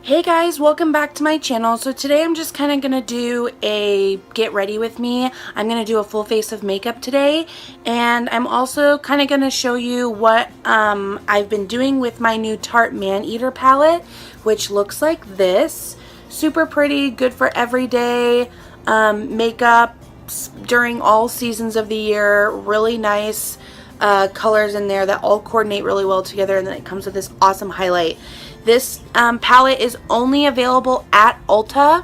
Hey guys, welcome back to my channel. So today I'm just kind of going to do a get ready with me. I'm going to do a full face of makeup today, and I'm also kind of going to show you what I've been doing with my new Tarte Maneater palette, which looks like this. Super pretty, good for everyday makeup during all seasons of the year. Really nice colors in there that all coordinate really well together, and then it comes with this awesome highlight. This palette is only available at Ulta,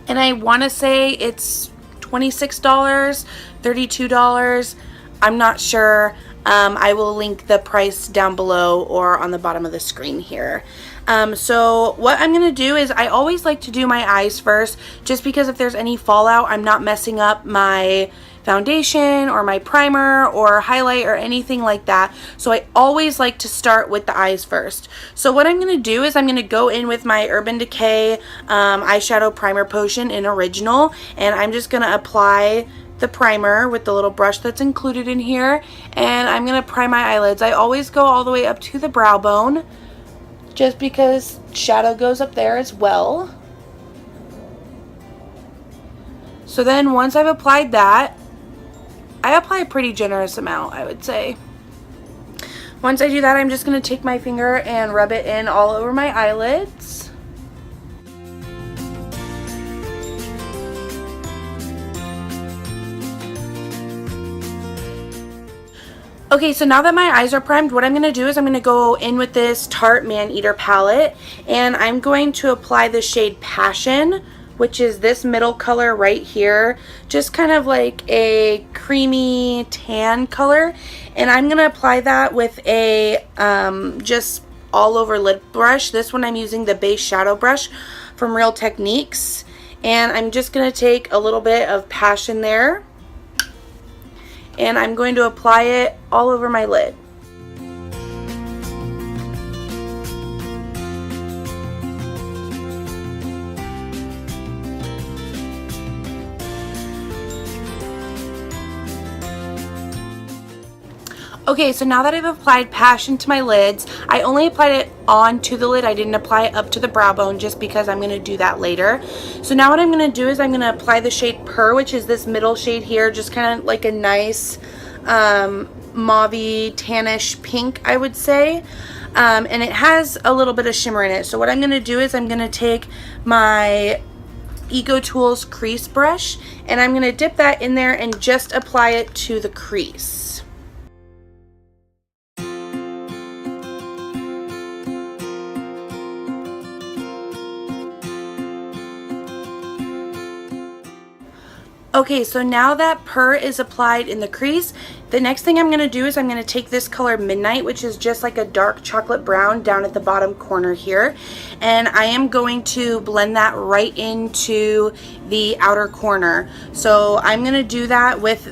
and I want to say it's $26, $32. I'm not sure. I will link the price down below or on the bottom of the screen here. So what I'm going to do is I always like to do my eyes first, just because if there's any fallout, I'm not messing up my foundation or my primer or highlight or anything like that. So I always like to start with the eyes first. So what I'm going to do is I'm going to go in with my Urban Decay eyeshadow primer potion in Original, and I'm just going to apply the primer with the little brush that's included in here, and I'm going to prime my eyelids. I always go all the way up to the brow bone, just because shadow goes up there as well. So then once I've applied that, I apply a pretty generous amount, I would say. Once I do that, I'm just going to take my finger and rub it in all over my eyelids. Okay, so now that my eyes are primed, what I'm going to do is I'm going to go in with this Tarte Maneater palette, and I'm going to apply the shade Passion, which is this middle color right here, just kind of like a creamy tan color. And I'm going to apply that with a just all over lid brush. This one I'm using the base shadow brush from Real Techniques. And I'm just going to take a little bit of Passion there, and I'm going to apply it all over my lid. Okay, so now that I've applied Passion to my lids, I only applied it onto the lid. I didn't apply it up to the brow bone, just because I'm going to do that later. So now what I'm going to do is I'm going to apply the shade Purr, which is this middle shade here, just kind of like a nice mauve-y, tannish pink, I would say. And it has a little bit of shimmer in it. So what I'm going to do is I'm going to take my Eco Tools crease brush, and I'm going to dip that in there and just apply it to the crease. Okay, so now that Purr is applied in the crease, the next thing I'm going to do is I'm going to take this color Midnight, which is just like a dark chocolate brown down at the bottom corner here, and I am going to blend that right into the outer corner. So I'm going to do that with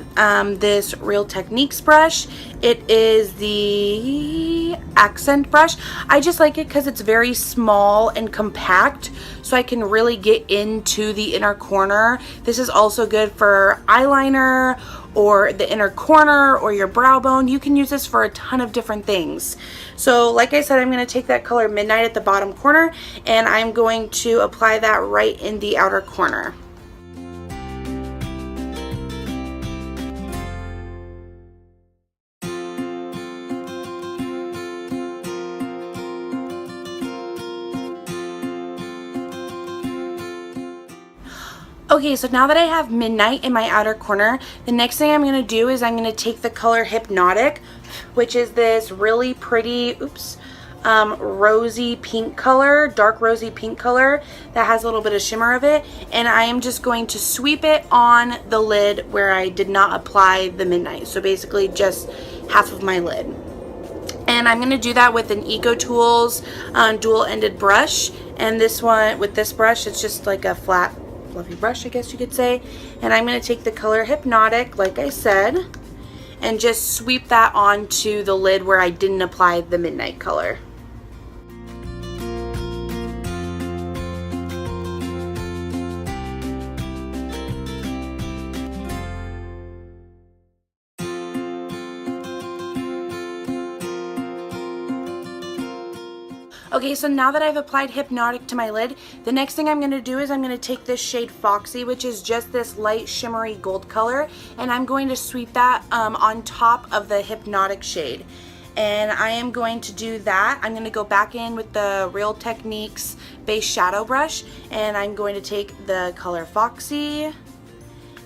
this Real Techniques brush. It is the accent brush. I just like it because it's very small and compact, so I can really get into the inner corner. This is also good for eyeliner or the inner corner or your brow bone. You can use this for a ton of different things. So like I said, I'm going to take that color Midnight at the bottom corner, and I'm going to apply that right in the outer corner. Okay, so now that I have Midnight in my outer corner, the next thing I'm going to do is I'm going to take the color Hypnotic, which is this really pretty, rosy pink color, dark rosy pink color that has a little bit of shimmer of it, and I am just going to sweep it on the lid where I did not apply the Midnight, so basically just half of my lid. And I'm going to do that with an Eco Tools dual-ended brush, and this one, with this brush, it's just like a flat fluffy brush, I guess you could say. And I'm going to take the color Hypnotic, like I said, and just sweep that onto the lid where I didn't apply the Midnight color. Okay, so now that I've applied Hypnotic to my lid, the next thing I'm going to do is I'm going to take this shade Foxy, which is just this light shimmery gold color, and I'm going to sweep that on top of the Hypnotic shade. And I am going to do that. I'm going to go back in with the Real Techniques base shadow brush, and I'm going to take the color Foxy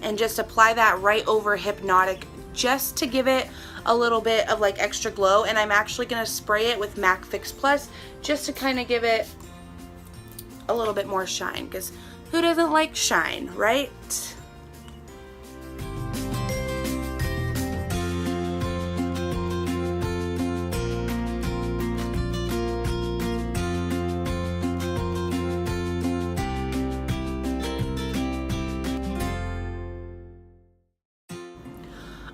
and just apply that right over Hypnotic just to give it a little bit of like extra glow. And I'm actually going to spray it with MAC Fix Plus just to kind of give it a little bit more shine, because who doesn't like shine, right?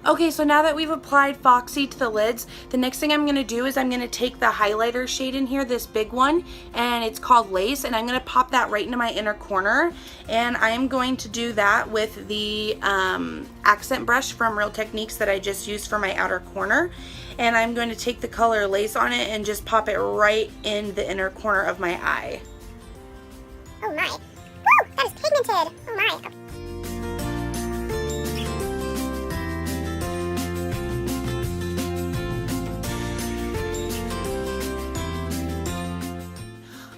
Okay, so now that we've applied Foxy to the lids, the next thing I'm going to do is I'm going to take the highlighter shade in here, this big one, and it's called Lace, and I'm going to pop that right into my inner corner, and I am going to do that with the accent brush from Real Techniques that I just used for my outer corner, and I'm going to take the color Lace on it and just pop it right in the inner corner of my eye. Oh my. Woo! That is pigmented! Oh my.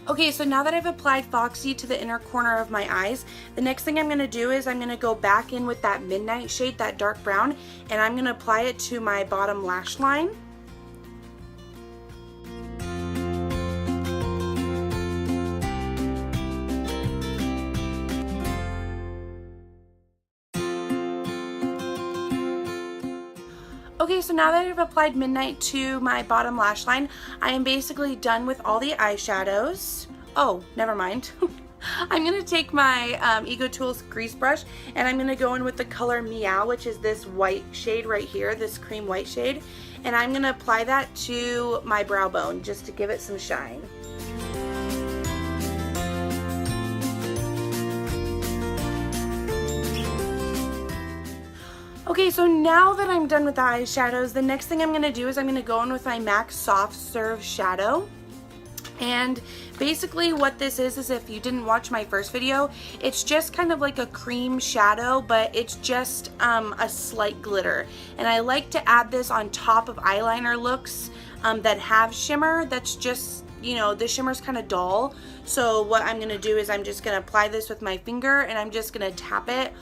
Okay, so now that I've applied Foxy to the inner corner of my eyes, the next thing I'm going to do is I'm going to go back in with that Midnight shade, that dark brown, and I'm going to apply it to my bottom lash line. Okay, so now that I've applied Midnight to my bottom lash line, I am basically done with all the eyeshadows. Oh, never mind. I'm going to take my Ego Tools grease brush, and I'm going to go in with the color Meow, which is this white shade right here, this cream white shade, and I'm going to apply that to my brow bone just to give it some shine. Okay, so now that I'm done with the eyeshadows, the next thing I'm going to do is I'm going to go in with my MAC Soft Serve Shadow. And basically what this is if you didn't watch my first video, it's just kind of like a cream shadow, but it's just a slight glitter. And I like to add this on top of eyeliner looks that have shimmer. That's just, you know, the shimmer's kind of dull. So what I'm going to do is I'm just going to apply this with my finger, and I'm just going to tap it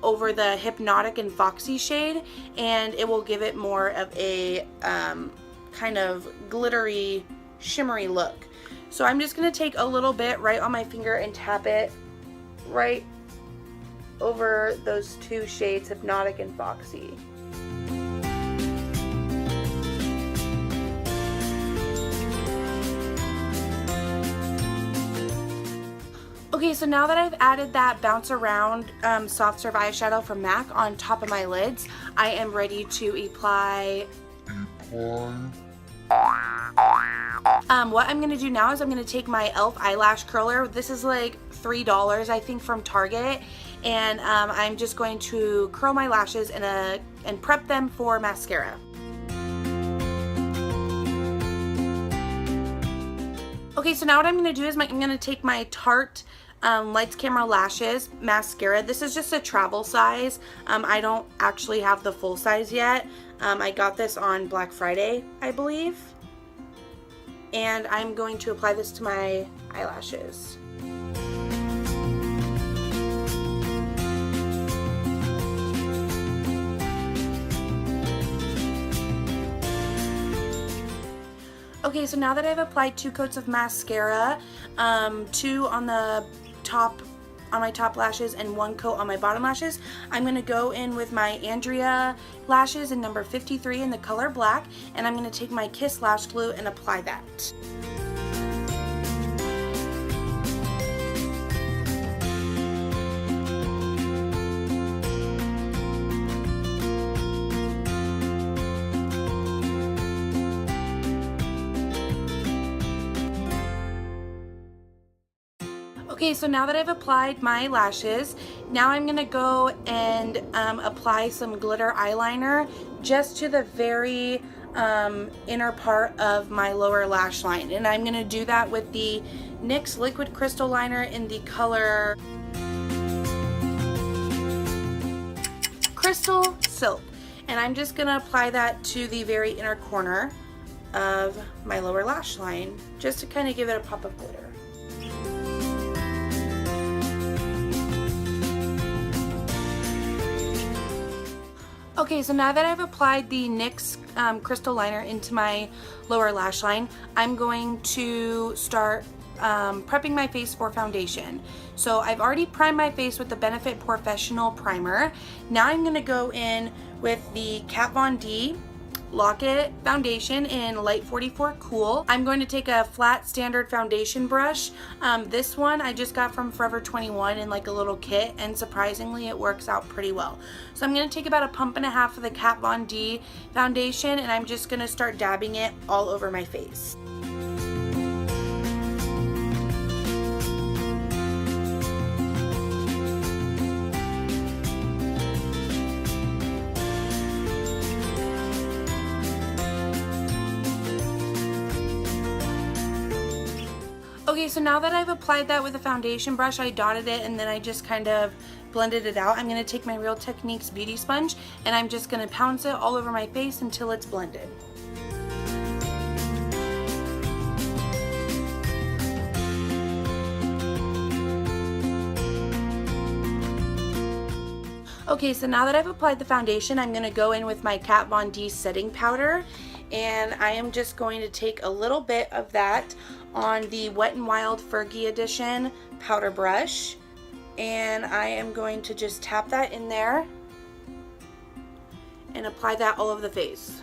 over the Hypnotic and Foxy shade, and it will give it more of a kind of glittery, shimmery look. So I'm just going to take a little bit right on my finger and tap it right over those two shades, Hypnotic and Foxy. Okay, so now that I've added that Bounce Around Soft Serve eyeshadow from MAC on top of my lids, I am ready to apply. What I'm going to do now is I'm going to take my e.l.f. eyelash curler. This is like $3, I think, from Target, and I'm just going to curl my lashes and prep them for mascara. Okay, so now what I'm going to do is I'm going to take my Tarte Lights Camera Lashes mascara. This is just a travel size. I don't actually have the full size yet. I got this on Black Friday, I believe. And I'm going to apply this to my eyelashes. Okay, so now that I've applied 2 coats of mascara, 2 on the top, on my top lashes and 1 coat on my bottom lashes, I'm going to go in with my Andrea lashes in number 53 in the color black, and I'm going to take my Kiss lash glue and apply that. Okay, so now that I've applied my lashes, now I'm going to go and apply some glitter eyeliner just to the very inner part of my lower lash line. And I'm going to do that with the NYX Liquid Crystal Liner in the color Crystal Silk. And I'm just going to apply that to the very inner corner of my lower lash line, just to kind of give it a pop of glitter. Okay, so now that I've applied the NYX Crystal Liner into my lower lash line, I'm going to start prepping my face for foundation. So I've already primed my face with the Benefit Professional Primer. Now I'm going to go in with the Kat Von D Lock-It foundation in Light 44 Cool. I'm going to take a flat standard foundation brush. This one I just got from Forever 21 in like a little kit, and surprisingly it works out pretty well. So I'm going to take about a pump and a half of the Kat Von D foundation, and I'm just going to start dabbing it all over my face. Okay, so now that I've applied that with a foundation brush, I dotted it and then I just kind of blended it out. I'm going to take my Real Techniques beauty sponge and I'm just going to pounce it all over my face until it's blended. Okay, so now that I've applied the foundation, I'm going to go in with my Kat Von D setting powder, and I am just going to take a little bit of that on the Wet n Wild Fergie Edition powder brush, and I am going to just tap that in there and apply that all over the face.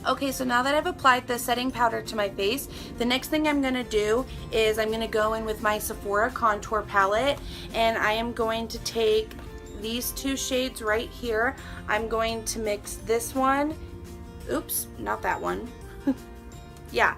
Okay, so now that I've applied the setting powder to my face, the next thing I'm going to do is I'm going to go in with my Sephora contour palette, and I am going to take these two shades right here. I'm going to mix this one, oops, not that one, yeah,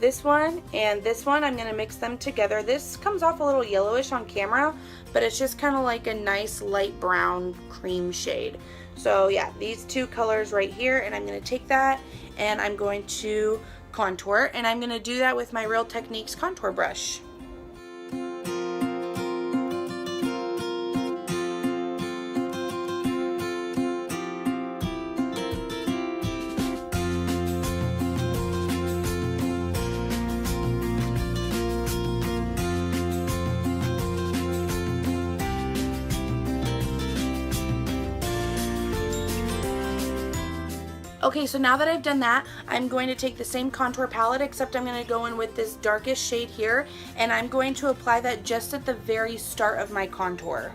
this one and this one. I'm going to mix them together. This comes off a little yellowish on camera, but it's just kind of like a nice light brown cream shade. So yeah, these two colors right here, and I'm going to take that and I'm going to contour, and I'm going to do that with my Real Techniques contour brush. Okay, so now that I've done that, I'm going to take the same contour palette, except I'm going to go in with this darkest shade here, and I'm going to apply that just at the very start of my contour.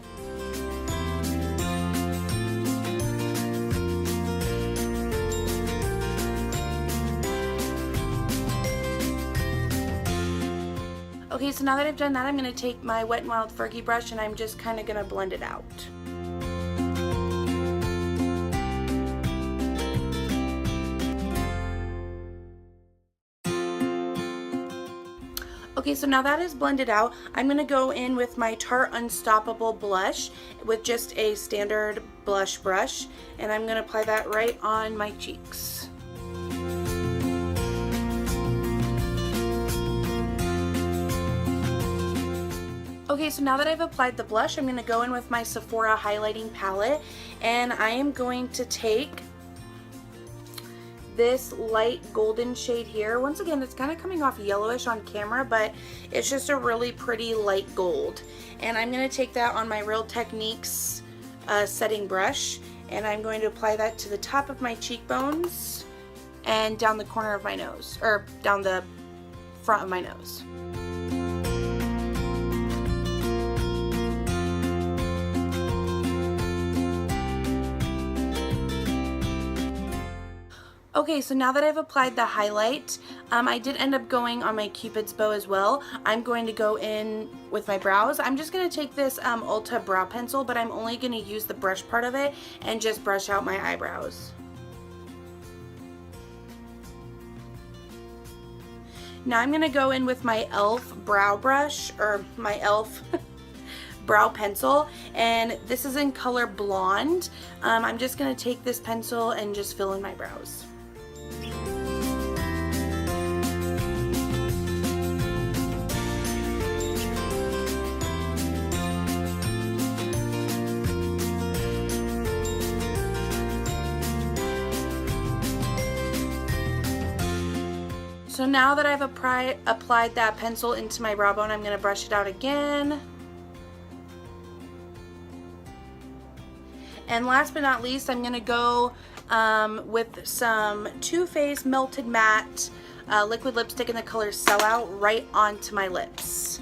Okay, so now that I've done that, I'm going to take my Wet n Wild Fergie brush and I'm just kind of going to blend it out. Okay, so now that is blended out, I'm going to go in with my Tarte Unstoppable blush with just a standard blush brush, and I'm going to apply that right on my cheeks. Okay, so now that I've applied the blush, I'm going to go in with my Sephora highlighting palette, and I am going to take this light golden shade here. Once again, it's kind of coming off yellowish on camera, but it's just a really pretty light gold. And I'm going to take that on my Real Techniques setting brush, and I'm going to apply that to the top of my cheekbones and down the corner of my nose, or down the front of my nose. Okay, so now that I've applied the highlight, I did end up going on my Cupid's bow as well. I'm going to go in with my brows. I'm just going to take this Ulta brow pencil, but I'm only going to use the brush part of it and just brush out my eyebrows. Now I'm going to go in with my e.l.f. brow brush, or my e.l.f. brow pencil, and this is in color blonde. I'm just going to take this pencil and just fill in my brows. So now that I've applied that pencil into my brow bone, I'm going to brush it out again. And last but not least, I'm going to go with some Too Faced Melted Matte liquid lipstick in the color Sellout right onto my lips.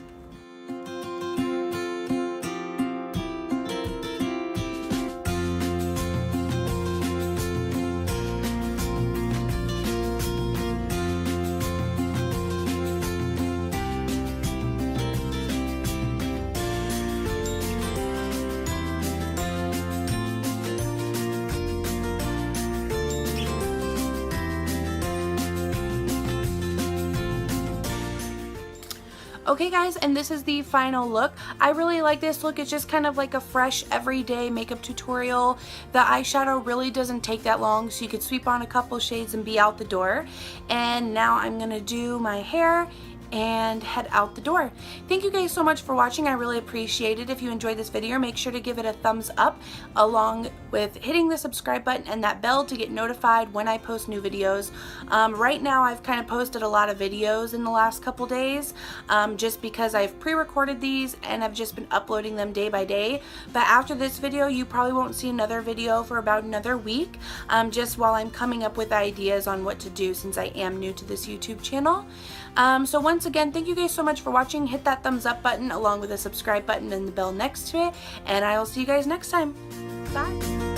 Okay guys, and this is the final look. I really like this look. It's just kind of like a fresh everyday makeup tutorial. The eyeshadow really doesn't take that long, so you could sweep on a couple shades and be out the door. And now I'm gonna do my hair and head out the door. Thank you guys so much for watching. I really appreciate it. If you enjoyed this video, make sure to give it a thumbs up along with hitting the subscribe button and that bell to get notified when I post new videos. Right now I've kind of posted a lot of videos in the last couple days just because I've pre-recorded these and I've just been uploading them day by day. But after this video, you probably won't see another video for about another week, just while I'm coming up with ideas on what to do since I am new to this YouTube channel. So once again, thank you guys so much for watching. Hit that thumbs up button along with the subscribe button and the bell next to it, and I will see you guys next time. Bye!